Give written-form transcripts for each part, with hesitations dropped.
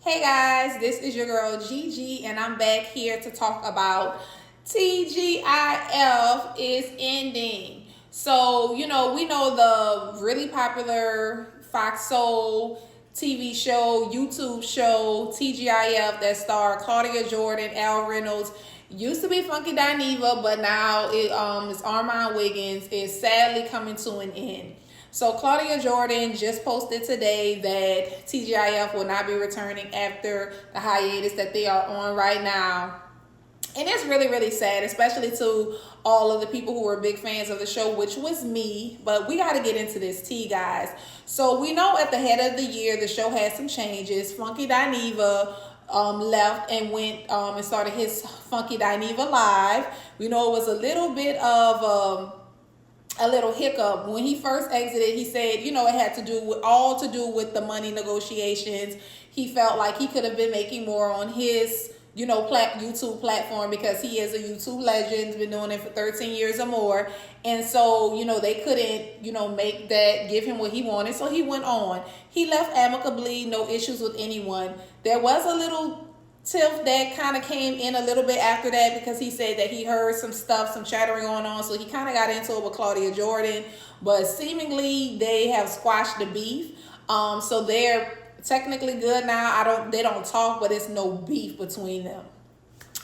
Hey guys, this is your girl Gigi, and I'm back here to talk about TGIF is ending. So, we know the really popular Fox Soul TV show, YouTube show, TGIF, that star Claudia Jordan, Al Reynolds. Used to be Funky Dineva, but now it's Armand Wiggins. Is sadly coming to an end. So Claudia Jordan just posted today that TGIF will not be returning after the hiatus that they are on right now. And it's really, really sad, especially to all of the people who were big fans of the show, which was me. But we got to get into this tea, guys. So we know at the head of the year, the show had some changes. Funky Dineva left and went and started his Funky Dineva Live. We know it was a little bit of a little hiccup when he first exited. He said, it had to do with the money negotiations. He felt like he could have been making more on his YouTube platform, because he is a YouTube legend, been doing it for 13 years or more. And so, they couldn't, make that, give him what he wanted. So he went on. He left amicably, no issues with anyone. There was a little tiff that kind of came in a little bit after that, because he said that he heard some stuff, some chattering going on. So he kind of got into it with Claudia Jordan, but seemingly they have squashed the beef. So they're technically good now. They don't talk, but it's no beef between them.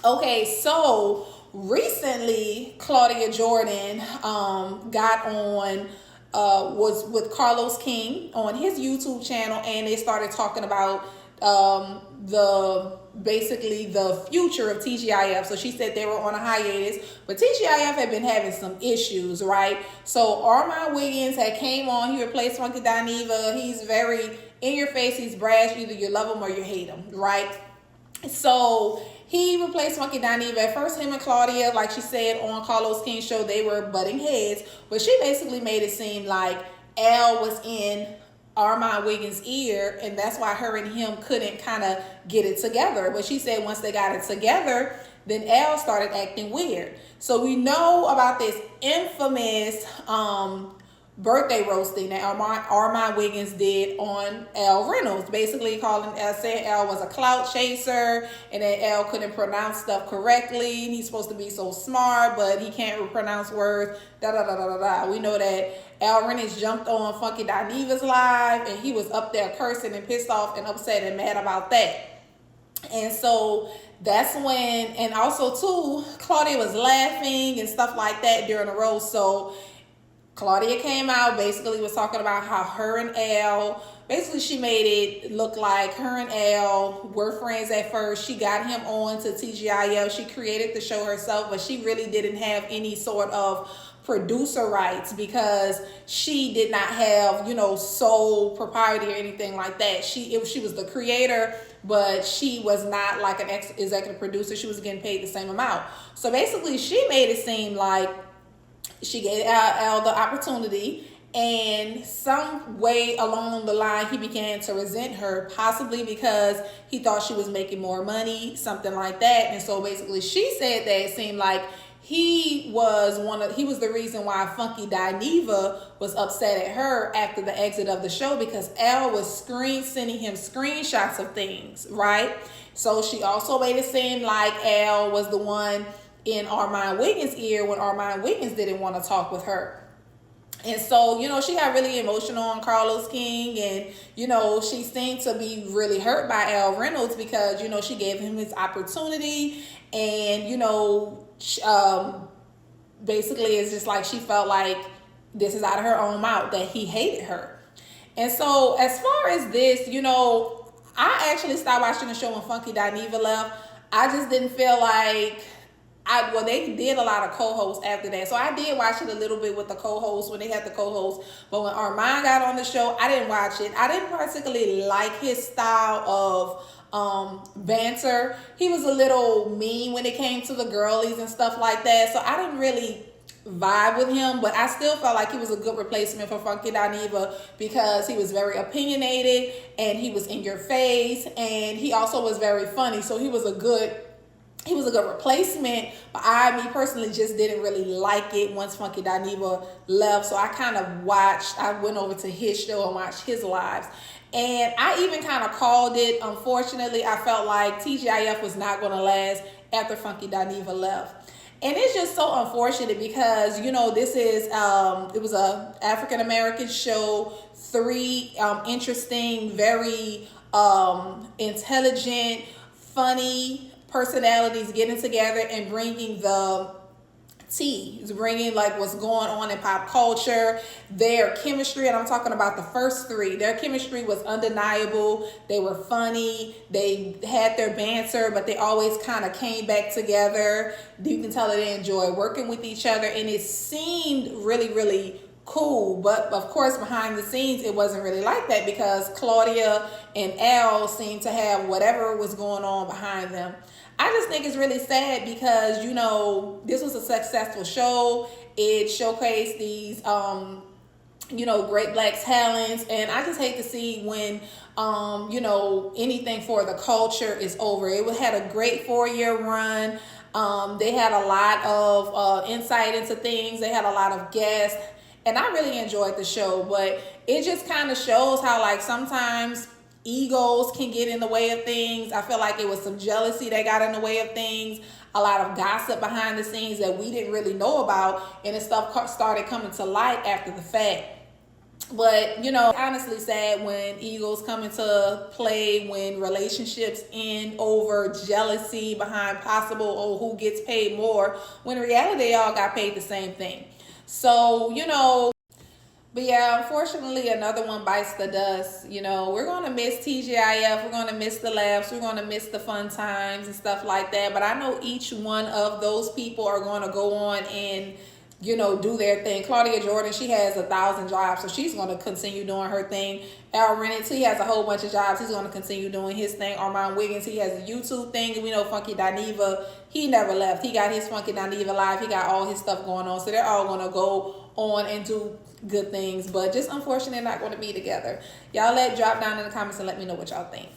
Okay, so recently Claudia Jordan got on was with Carlos King on his YouTube channel, and they started talking about basically the future of TGIF. So she said they were on a hiatus, but TGIF had been having some issues, right? So Armand Wiggins had came on. He replaced Funky Dineva. He's very in your face. He's brash. Either you love him or you hate him, right? So he replaced Funky Dineva. At first, him and Claudia, like she said on Carlos King's show, they were butting heads, but she basically made it seem like Al was in Armand Wiggins' ear, and that's why her and him couldn't kind of get it together. But she said once they got it together, then Al started acting weird. So we know about this infamous birthday roasting that Armand Wiggins did on Al Reynolds, basically saying Al was a clout chaser, and that Al couldn't pronounce stuff correctly. He's supposed to be so smart, but he can't pronounce words. We know that Al Reynolds jumped on Funky Dineva's live, and he was up there cursing and pissed off and upset and mad about that. And so that's when, and also too, Claudia was laughing and stuff like that during the roast. So Claudia came out, basically was talking about how her and Al, basically she made it look like her and Al were friends at first. She got him on to TGIF. She created the show herself, but she really didn't have any sort of producer rights, because she did not have, sole propriety or anything like that. She was the creator, but she was not like an executive producer. She was getting paid the same amount. So basically she made it seem like she gave Al the opportunity, and some way along the line he began to resent her, possibly because he thought she was making more money, something like that. And so basically she said that it seemed like he was the reason why Funky Dineva was upset at her after the exit of the show, because Al was sending him screenshots of things, right? So she also made it seem like Al was the one in Armand Wiggins' ear when Armand Wiggins didn't want to talk with her. And so, she got really emotional on Carlos King, and, she seemed to be really hurt by Al Reynolds, because, she gave him his opportunity, and, basically it's just like she felt like this is out of her own mouth that he hated her. And so as far as this, I actually stopped watching the show when Funky Dineva left. I just didn't feel like they did a lot of co-hosts after that. So I did watch it a little bit with the co-hosts when they had the co-hosts. But when Armand got on the show, I didn't watch it. I didn't particularly like his style of banter. He was a little mean when it came to the girlies and stuff like that. So I didn't really vibe with him, but I still felt like he was a good replacement for Funky Dineva, because he was very opinionated and he was in your face, and he also was very funny. So he was a good replacement, but me personally just didn't really like it once Funky Dineva left. So I went over to his show and watched his lives. And I even kind of called it. Unfortunately, I felt like TGIF was not going to last after Funky Dineva left. And it's just so unfortunate because, you know, this is, it was a African-American show, three interesting, very intelligent, funny personalities getting together and bringing the tea. It's bringing like what's going on in pop culture, their chemistry, and I'm talking about the first three. Their chemistry was undeniable. They were funny. They had their banter, but they always kind of came back together. You can tell that they enjoy working with each other, and it seemed really, really cool. But of course, behind the scenes, it wasn't really like that because Claudia and Al seemed to have whatever was going on behind them. I just think it's really sad because, you know, this was a successful show. It showcased these, you know, great black talents. And I just hate to see when, you know, anything for the culture is over. It had a great 4-year run. They had a lot of insight into things. They had a lot of guests. And I really enjoyed the show. But it just kind of shows how, like, sometimes egos can get in the way of things. I feel like it was some jealousy that got in the way of things, a lot of gossip behind the scenes that we didn't really know about, and the stuff started coming to light after the fact. But, you know, honestly sad when egos come into play, when relationships end over jealousy behind possible, oh, who gets paid more, when in reality they all got paid the same thing. So, you know, but yeah, unfortunately, another one bites the dust. You know, we're going to miss TGIF. We're going to miss the laughs. We're going to miss the fun times and stuff like that. But I know each one of those people are going to go on and, you know, do their thing. Claudia Jordan, she has 1,000 jobs, so she's going to continue doing her thing. Al Rennet, he has a whole bunch of jobs. He's going to continue doing his thing. Armand Wiggins, he has a YouTube thing. And we know Funky Dineva, he never left. He got his Funky Dineva Live. He got all his stuff going on. So they're all going to go on and do good things. But just unfortunately, not going to be together. Y'all drop down in the comments and let me know what y'all think.